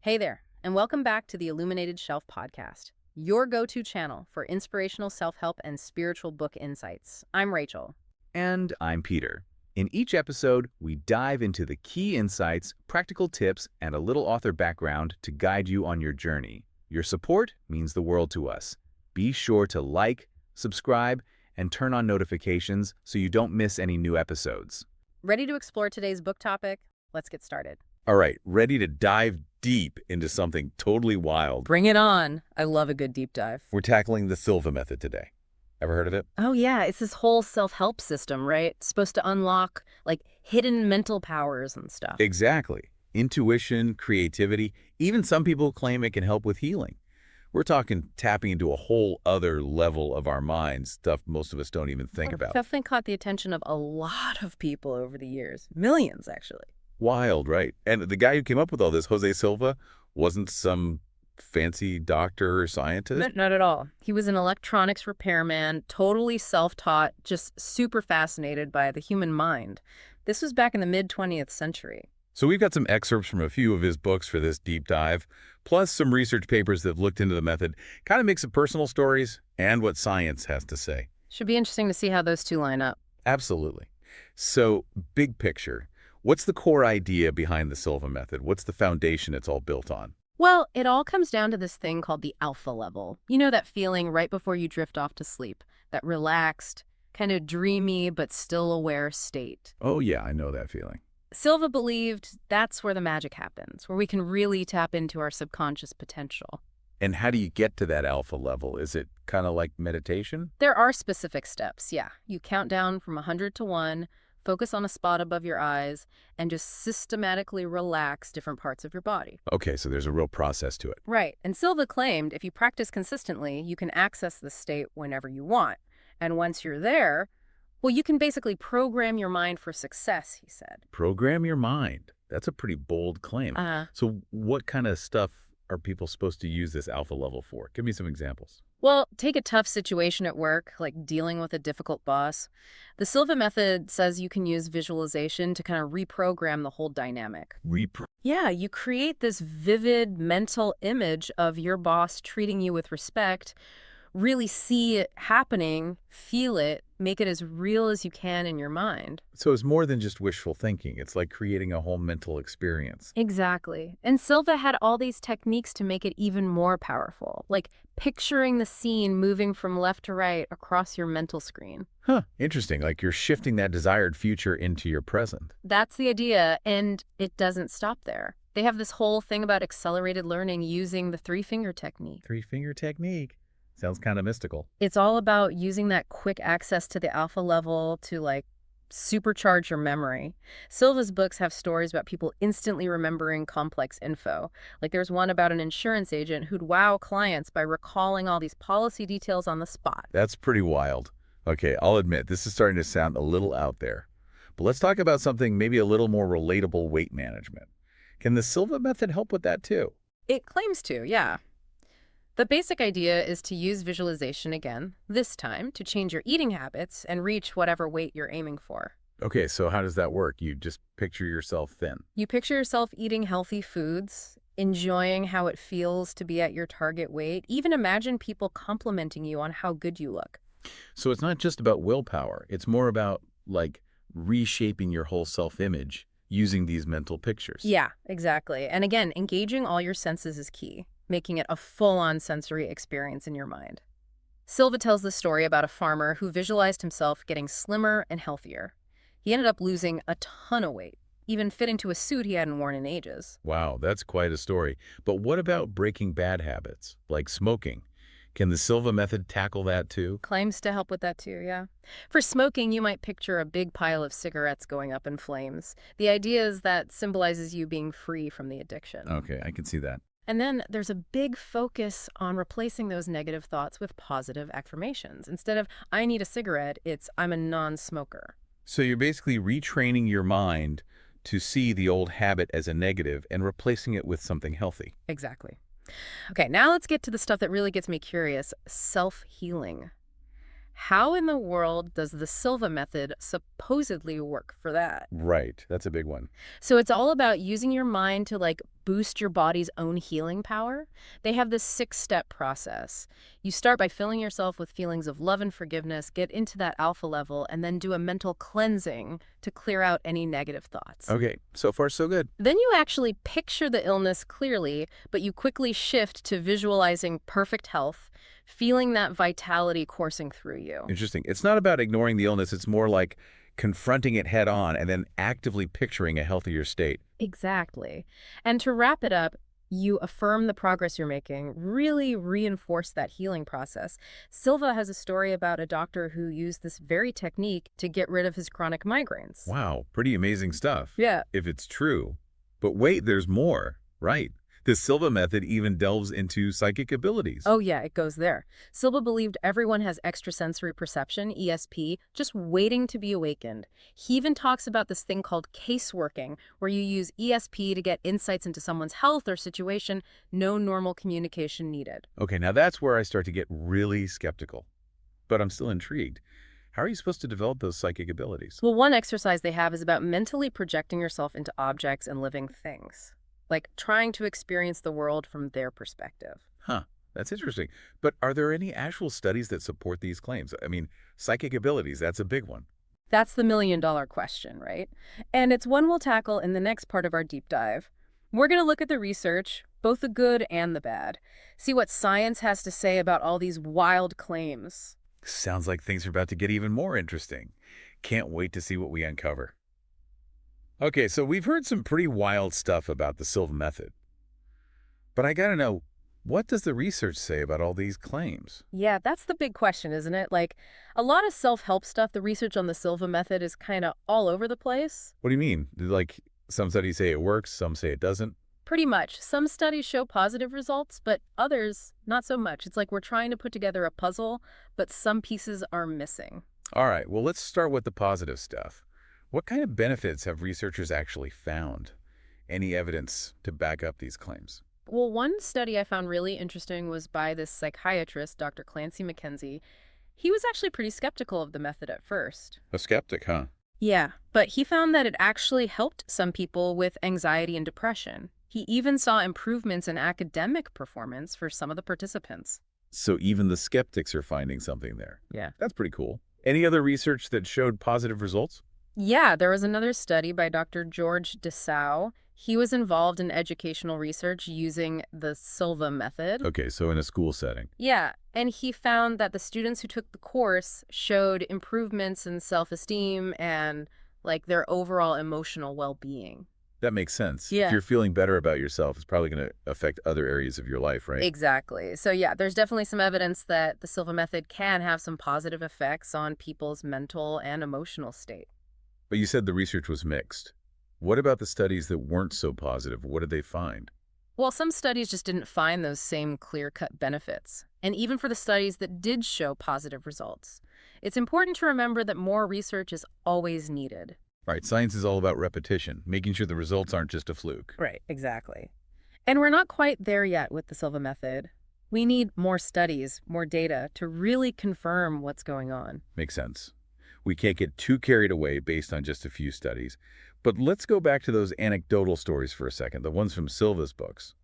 Hey there, and welcome back to the Illuminated Shelf podcast, your go-to channel for inspirational self-help and spiritual book insights. I'm Rachel. And I'm Peter. In each episode, we dive into the key insights, practical tips, and a little author background to guide you on your journey. Your support means the world to us. Be sure to like, subscribe, and turn on notifications so you don't miss any new episodes. Ready to explore today's book topic? Let's get started. All right, ready to dive deep into something totally wild. Bring it on. I love a good deep dive. We're tackling the Silva Method today. Ever heard of it? Oh yeah, it's this whole self-help system, right? It's supposed to unlock, hidden mental powers and stuff. Exactly. Intuition, creativity, even some people claim it can help with healing. We're talking tapping into a whole other level of our minds, stuff most of us don't even think Well, about. definitely caught the attention of a lot of people over the years. Millions, actually. Wild, right? And the guy who came up with all this, Jose Silva, wasn't some fancy doctor or scientist. Not at all. He was an electronics repairman, totally self-taught, just super fascinated by the human mind. This was back in the mid-20th century. So we've got some excerpts from a few of his books for this deep dive, plus some research papers that have looked into the method, kind of mix of personal stories and what science has to say. Should be interesting to see how those two line up. Absolutely. So, big picture, what's the core idea behind the Silva Method? What's the foundation it's all built on? Well, it all comes down to this thing called the alpha level. You know that feeling right before you drift off to sleep, that relaxed, kind of dreamy but still aware state. Oh yeah, I know that feeling. Silva believed that's where the magic happens, where we can really tap into our subconscious potential. And how do you get to that alpha level? Is it kind of like meditation? There are specific steps, yeah. You count down from 100 to 1, focus on a spot above your eyes, and just systematically relax different parts of your body. Okay, so there's a real process to it. Right. And Silva claimed if you practice consistently, you can access this state whenever you want. And once you're there, well, you can basically program your mind for success, he said. Program your mind. That's a pretty bold claim. Uh-huh. So what kind of stuff are people supposed to use this alpha level for? Give me some examples. Well, take a tough situation at work, like dealing with a difficult boss. The Silva method says you can use visualization to kind of reprogram the whole dynamic. Yeah, you create this vivid mental image of your boss treating you with respect, really see it happening, feel it, make it as real as you can in your mind. So it's more than just wishful thinking. It's like creating a whole mental experience. Exactly. And Silva had all these techniques to make it even more powerful, like picturing the scene moving from left to right across your mental screen. Huh, interesting. Like you're shifting that desired future into your present. That's the idea, and it doesn't stop there. They have this whole thing about accelerated learning using the three-finger technique. Three-finger technique. Sounds kind of mystical. It's all about using that quick access to the alpha level to supercharge your memory. Silva's books have stories about people instantly remembering complex info. Like there's one about an insurance agent who'd wow clients by recalling all these policy details on the spot. That's pretty wild. Okay, I'll admit, this is starting to sound a little out there. But let's talk about something maybe a little more relatable: weight management. Can the Silva method help with that too? It claims to, yeah. The basic idea is to use visualization again, this time, to change your eating habits and reach whatever weight you're aiming for. Okay, so how does that work? You just picture yourself thin. You picture yourself eating healthy foods, enjoying how it feels to be at your target weight. Even imagine people complimenting you on how good you look. So it's not just about willpower. It's more about, reshaping your whole self-image using these mental pictures. Yeah, exactly. And again, engaging all your senses is key, making it a full-on sensory experience in your mind. Silva tells the story about a farmer who visualized himself getting slimmer and healthier. He ended up losing a ton of weight, even fit into a suit he hadn't worn in ages. Wow, that's quite a story. But what about breaking bad habits, like smoking? Can the Silva method tackle that too? Claims to help with that too, yeah. For smoking, you might picture a big pile of cigarettes going up in flames. The idea is that symbolizes you being free from the addiction. Okay, I can see that. And then there's a big focus on replacing those negative thoughts with positive affirmations. Instead of, I need a cigarette, it's, I'm a non-smoker. So you're basically retraining your mind to see the old habit as a negative and replacing it with something healthy. Exactly. Okay, now let's get to the stuff that really gets me curious, self-healing. How in the world does the Silva method supposedly work for that? Right, that's a big one. So it's all about using your mind to boost your body's own healing power, they have this 6-step process. You start by filling yourself with feelings of love and forgiveness, get into that alpha level, and then do a mental cleansing to clear out any negative thoughts. Okay, so far so good. Then you actually picture the illness clearly, but you quickly shift to visualizing perfect health, feeling that vitality coursing through you. Interesting. It's not about ignoring the illness. It's more like confronting it head on and then actively picturing a healthier state. Exactly. And to wrap it up, you affirm the progress you're making, really reinforce that healing process. Silva has a story about a doctor who used this very technique to get rid of his chronic migraines. Wow, pretty amazing stuff. Yeah. If it's true. But wait, there's more, right? The Silva method even delves into psychic abilities. Oh yeah, it goes there. Silva believed everyone has extrasensory perception, ESP, just waiting to be awakened. He even talks about this thing called case working, where you use ESP to get insights into someone's health or situation, no normal communication needed. Okay, now that's where I start to get really skeptical. But I'm still intrigued. How are you supposed to develop those psychic abilities? Well, one exercise they have is about mentally projecting yourself into objects and living things, like trying to experience the world from their perspective. Huh, that's interesting. But are there any actual studies that support these claims? I mean, psychic abilities, that's a big one. That's the million-dollar question, right? And it's one we'll tackle in the next part of our deep dive. We're going to look at the research, both the good and the bad, see what science has to say about all these wild claims. Sounds like things are about to get even more interesting. Can't wait to see what we uncover. Okay, so we've heard some pretty wild stuff about the Silva method. But I gotta know, what does the research say about all these claims? Yeah, that's the big question, isn't it? Like, a lot of self-help stuff, the research on the Silva method is kind of all over the place. What do you mean? Like, some studies say it works, some say it doesn't? Pretty much. Some studies show positive results, but others, not so much. It's like we're trying to put together a puzzle, but some pieces are missing. All right, well, let's start with the positive stuff. What kind of benefits have researchers actually found? Any evidence to back up these claims? Well, one study I found really interesting was by this psychiatrist, Dr. Clancy McKenzie. He was actually pretty skeptical of the method at first. A skeptic, huh? Yeah, but he found that it actually helped some people with anxiety and depression. He even saw improvements in academic performance for some of the participants. So even the skeptics are finding something there. Yeah. That's pretty cool. Any other research that showed positive results? Yeah, there was another study by Dr. George Dessau. He was involved in educational research using the Silva method. Okay, so in a school setting. Yeah, and he found that the students who took the course showed improvements in self-esteem and, like, their overall emotional well-being. That makes sense. Yeah. If you're feeling better about yourself, it's probably going to affect other areas of your life, right? Exactly. So yeah, there's definitely some evidence that the Silva method can have some positive effects on people's mental and emotional state. But you said the research was mixed. What about the studies that weren't so positive? What did they find? Well, some studies just didn't find those same clear-cut benefits. And even for the studies that did show positive results, it's important to remember that more research is always needed. Right, science is all about repetition, making sure the results aren't just a fluke. Right, exactly. And we're not quite there yet with the Silva method. We need more studies, more data to really confirm what's going on. Makes sense. We can't get too carried away based on just a few studies. But let's go back to those anecdotal stories for a second, the ones from Silva's books.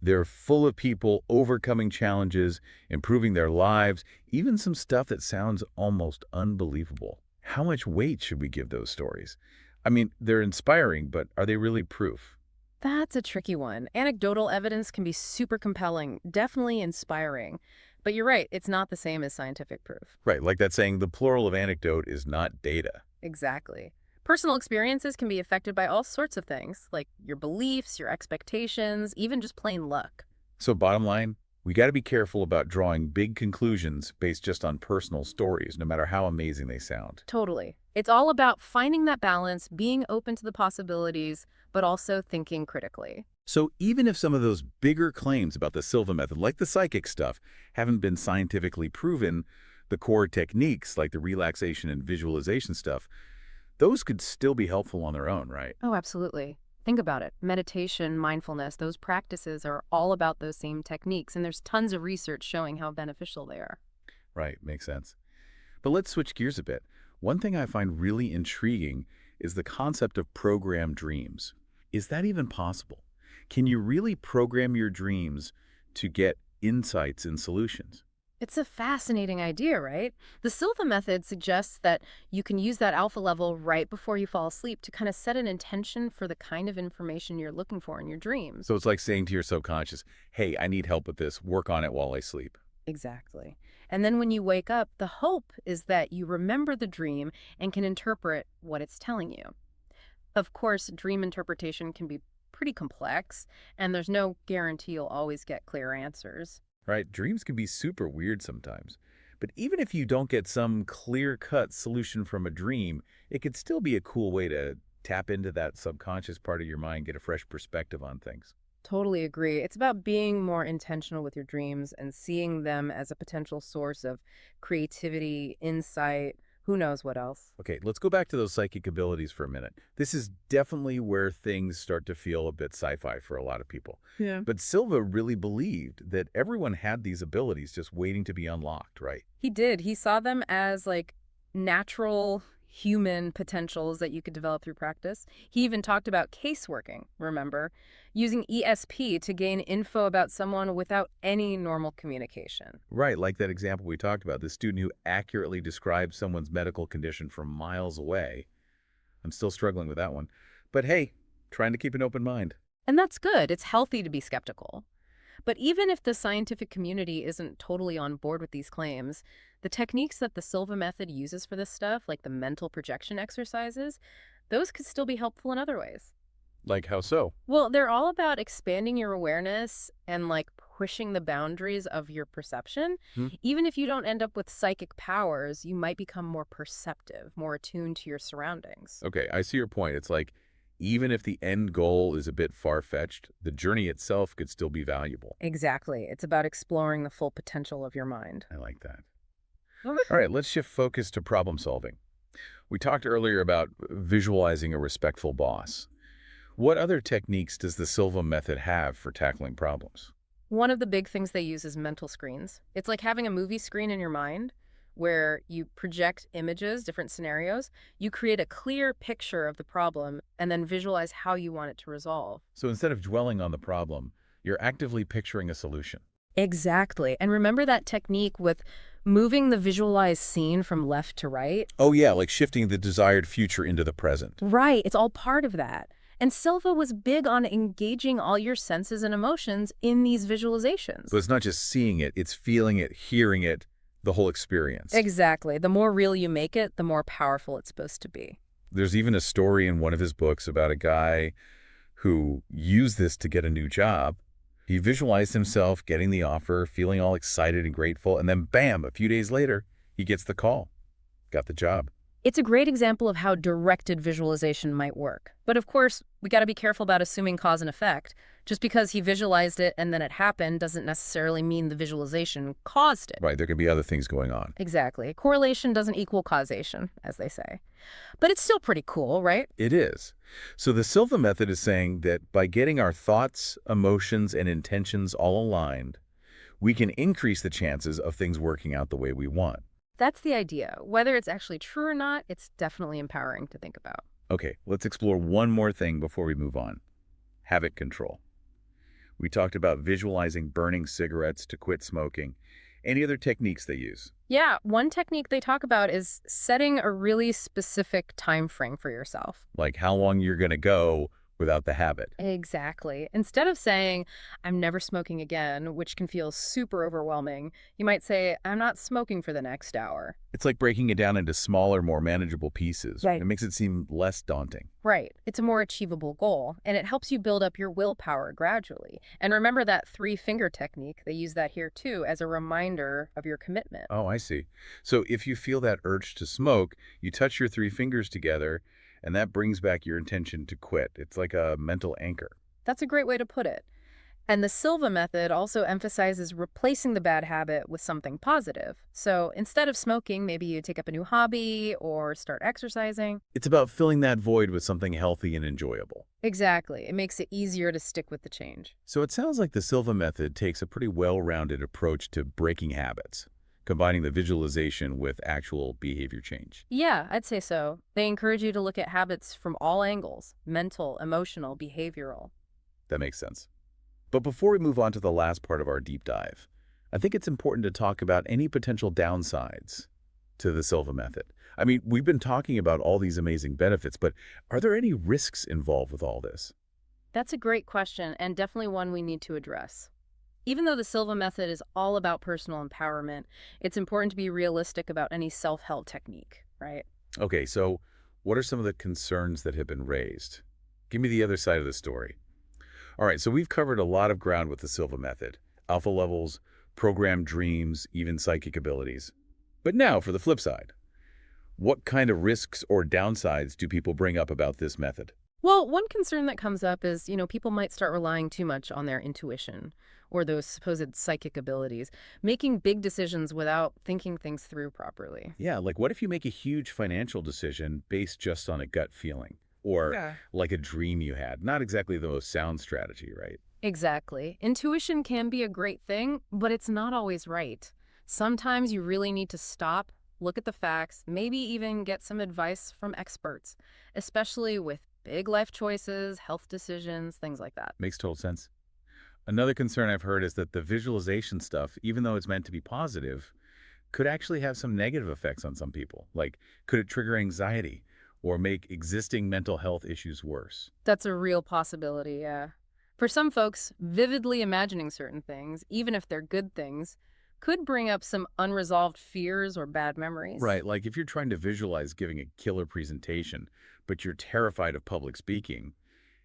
They're full of people overcoming challenges, improving their lives, even some stuff that sounds almost unbelievable. How much weight should we give those stories? I mean, they're inspiring, but are they really proof? That's a tricky one. Anecdotal evidence can be super compelling, definitely inspiring. But you're right, it's not the same as scientific proof. Right, like that saying, the plural of anecdote is not data. Exactly. Personal experiences can be affected by all sorts of things, like your beliefs, your expectations, even just plain luck. So bottom line, we got to be careful about drawing big conclusions based just on personal stories, no matter how amazing they sound. Totally. It's all about finding that balance, being open to the possibilities, but also thinking critically. So even if some of those bigger claims about the Silva method, like the psychic stuff, haven't been scientifically proven, the core techniques like the relaxation and visualization stuff, those could still be helpful on their own, right? Oh, absolutely. Think about it. Meditation, mindfulness, those practices are all about those same techniques, and there's tons of research showing how beneficial they are. Right, makes sense. But let's switch gears a bit. One thing I find really intriguing is the concept of programmed dreams. Is that even possible? Can you really program your dreams to get insights and solutions? It's a fascinating idea, right? The Silva method suggests that you can use that alpha level right before you fall asleep to kind of set an intention for the kind of information you're looking for in your dreams. So it's like saying to your subconscious, hey, I need help with this. Work on it while I sleep. Exactly. And then when you wake up, the hope is that you remember the dream and can interpret what it's telling you. Of course, dream interpretation can be pretty complex, and there's no guarantee you'll always get clear answers. Right? Dreams can be super weird sometimes. But even if you don't get some clear-cut solution from a dream, it could still be a cool way to tap into that subconscious part of your mind, get a fresh perspective on things. Totally agree. It's about being more intentional with your dreams and seeing them as a potential source of creativity, insight, who knows what else. Okay, let's go back to those psychic abilities for a minute. This is definitely where things start to feel a bit sci-fi for a lot of people. Yeah. But Silva really believed that everyone had these abilities just waiting to be unlocked, right? He did. He saw them as like natural human potentials that you could develop through practice. He even talked about caseworking, remember, using ESP to gain info about someone without any normal communication. Right, like that example we talked about, the student who accurately described someone's medical condition from miles away. I'm still struggling with that one. But hey, trying to keep an open mind. And that's good. It's healthy to be skeptical. But even if the scientific community isn't totally on board with these claims, the techniques that the Silva method uses for this stuff, like the mental projection exercises, those could still be helpful in other ways. Like how so? Well, they're all about expanding your awareness and like pushing the boundaries of your perception. Hmm? Even if you don't end up with psychic powers, you might become more perceptive, more attuned to your surroundings. Okay, I see your point. It's like, even if the end goal is a bit far-fetched, the journey itself could still be valuable. Exactly. It's about exploring the full potential of your mind. I like that. All right, let's shift focus to problem solving. We talked earlier about visualizing a respectful boss. What other techniques does the Silva method have for tackling problems? One of the big things they use is mental screens. It's like having a movie screen in your mind where you project images, different scenarios. You create a clear picture of the problem and then visualize how you want it to resolve. So instead of dwelling on the problem, you're actively picturing a solution. Exactly. And remember that technique with moving the visualized scene from left to right? Oh yeah, like shifting the desired future into the present. Right. It's all part of that. And Silva was big on engaging all your senses and emotions in these visualizations. So it's not just seeing it, it's feeling it, hearing it, the whole experience. Exactly. The more real you make it, the more powerful it's supposed to be. There's even a story in one of his books about a guy who used this to get a new job. He visualized himself getting the offer, feeling all excited and grateful, and then bam, a few days later, he gets the call. Got the job. It's a great example of how directed visualization might work. But of course, we got to be careful about assuming cause and effect. Just because he visualized it and then it happened doesn't necessarily mean the visualization caused it. Right, there could be other things going on. Exactly. Correlation doesn't equal causation, as they say. But it's still pretty cool, right? It is. So the Silva method is saying that by getting our thoughts, emotions, and intentions all aligned, we can increase the chances of things working out the way we want. That's the idea. Whether it's actually true or not, it's definitely empowering to think about. Okay, let's explore one more thing before we move on. Habit control. We talked about visualizing burning cigarettes to quit smoking. Any other techniques they use? Yeah, one technique they talk about is setting a really specific time frame for yourself. Like how long you're going to go without the habit. Exactly. Instead of saying, I'm never smoking again, which can feel super overwhelming, you might say, I'm not smoking for the next hour. It's like breaking it down into smaller, more manageable pieces. Right. It makes it seem less daunting. Right. It's a more achievable goal, and it helps you build up your willpower gradually. And remember that three-finger technique. They use that here, too, as a reminder of your commitment. Oh, I see. So if you feel that urge to smoke, you touch your three fingers together, and that brings back your intention to quit. It's like a mental anchor. That's a great way to put it. And the Silva method also emphasizes replacing the bad habit with something positive. So instead of smoking, maybe you take up a new hobby or start exercising. It's about filling that void with something healthy and enjoyable. Exactly. It makes it easier to stick with the change. So it sounds like the Silva method takes a pretty well-rounded approach to breaking habits, combining the visualization with actual behavior change. Yeah, I'd say so. They encourage you to look at habits from all angles: mental, emotional, behavioral. That makes sense. But before we move on to the last part of our deep dive, I think it's important to talk about any potential downsides to the Silva method. I mean, we've been talking about all these amazing benefits, but are there any risks involved with all this? That's a great question, and definitely one we need to address. Even though the Silva method is all about personal empowerment, it's important to be realistic about any self-help technique, right? Okay, so what are some of the concerns that have been raised? Give me the other side of the story. All right, so we've covered a lot of ground with the Silva method. Alpha levels, programmed dreams, even psychic abilities. But now for the flip side. What kind of risks or downsides do people bring up about this method? Well, one concern that comes up is, people might start relying too much on their intuition or those supposed psychic abilities, making big decisions without thinking things through properly. Yeah, like what if you make a huge financial decision based just on a gut feeling? Or Yeah. like a dream you had? Not exactly the most sound strategy, right? Exactly. Intuition can be a great thing, but it's not always right. Sometimes you really need to stop, look at the facts, maybe even get some advice from experts, especially with big life choices, health decisions, things like that. Makes total sense. Another concern I've heard is that the visualization stuff, even though it's meant to be positive, could actually have some negative effects on some people. Like, could it trigger anxiety or make existing mental health issues worse? That's a real possibility, yeah. For some folks, vividly imagining certain things, even if they're good things, could bring up some unresolved fears or bad memories. Right, like if you're trying to visualize giving a killer presentation, but you're terrified of public speaking,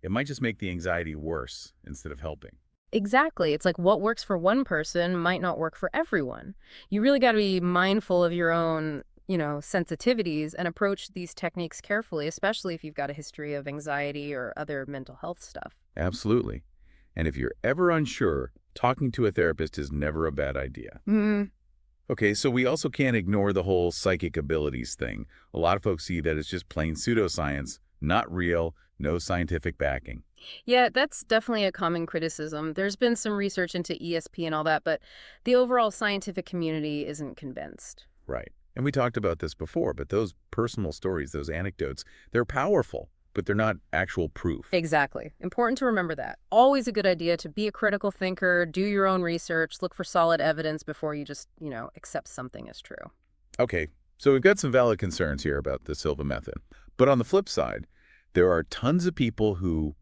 it might just make the anxiety worse instead of helping. Exactly. It's like what works for one person might not work for everyone. You really got to be mindful of your own, sensitivities and approach these techniques carefully, especially if you've got a history of anxiety or other mental health stuff. Absolutely. And if you're ever unsure, talking to a therapist is never a bad idea. Mm. Okay, so we also can't ignore the whole psychic abilities thing. A lot of folks see that as just plain pseudoscience, not real, no scientific backing. Yeah, that's definitely a common criticism. There's been some research into ESP and all that, but the overall scientific community isn't convinced. Right. And we talked about this before, but those personal stories, those anecdotes, they're powerful, but they're not actual proof. Exactly. Important to remember that. Always a good idea to be a critical thinker, do your own research, look for solid evidence before you just, accept something as true. Okay, so we've got some valid concerns here about the Silva method. But on the flip side, there are tons of people who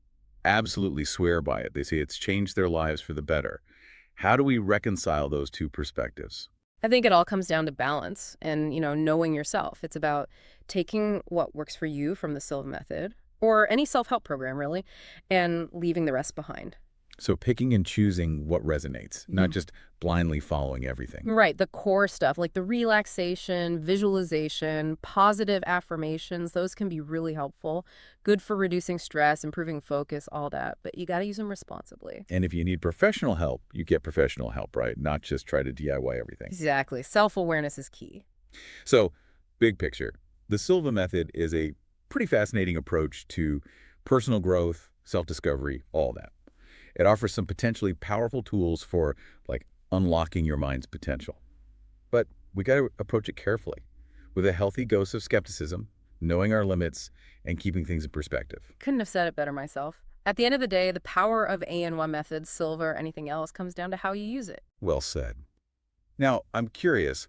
absolutely swear by it. They say it's changed their lives for the better. How do we reconcile those two perspectives? I think it all comes down to balance and, knowing yourself. It's about taking what works for you from the Silva method or any self-help program, really, and leaving the rest behind. So picking and choosing what resonates, not just blindly following everything. Right, the core stuff like the relaxation, visualization, positive affirmations, those can be really helpful. Good for reducing stress, improving focus, all that. But you got to use them responsibly. And if you need professional help, you get professional help, right? Not just try to DIY everything. Exactly. Self-awareness is key. So, big picture, the Silva method is a pretty fascinating approach to personal growth, self-discovery, all that. It offers some potentially powerful tools for, like, unlocking your mind's potential. But we got to approach it carefully, with a healthy dose of skepticism, knowing our limits, and keeping things in perspective. Couldn't have said it better myself. At the end of the day, the power of AN1 methods, Silva, or anything else comes down to how you use it. Well said. Now, I'm curious,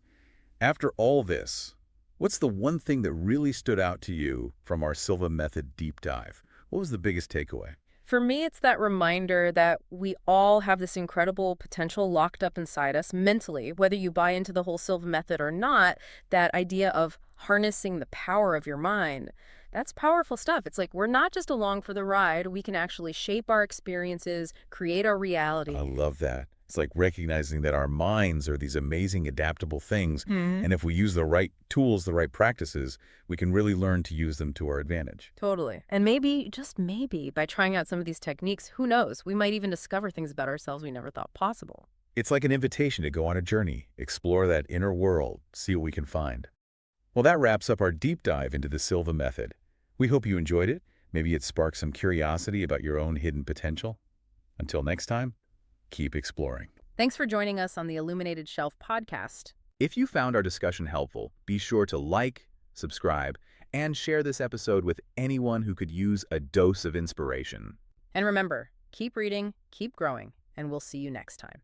after all this, what's the one thing that really stood out to you from our Silva method deep dive? What was the biggest takeaway? For me, it's that reminder that we all have this incredible potential locked up inside us mentally, whether you buy into the whole Silva method or not, that idea of harnessing the power of your mind. That's powerful stuff. It's like we're not just along for the ride. We can actually shape our experiences, create our reality. I love that. It's like recognizing that our minds are these amazing adaptable things, and if we use the right tools, the right practices, we can really learn to use them to our advantage. Totally. And maybe, just maybe, by trying out some of these techniques, who knows, we might even discover things about ourselves we never thought possible. It's like an invitation to go on a journey, explore that inner world, see what we can find. Well, that wraps up our deep dive into the Silva method. We hope you enjoyed it. Maybe it sparked some curiosity about your own hidden potential. Until next time, keep exploring. Thanks for joining us on the Illuminated Shelf podcast. If you found our discussion helpful, be sure to like, subscribe, and share this episode with anyone who could use a dose of inspiration. And remember, Keep reading, keep growing, and we'll see you next time.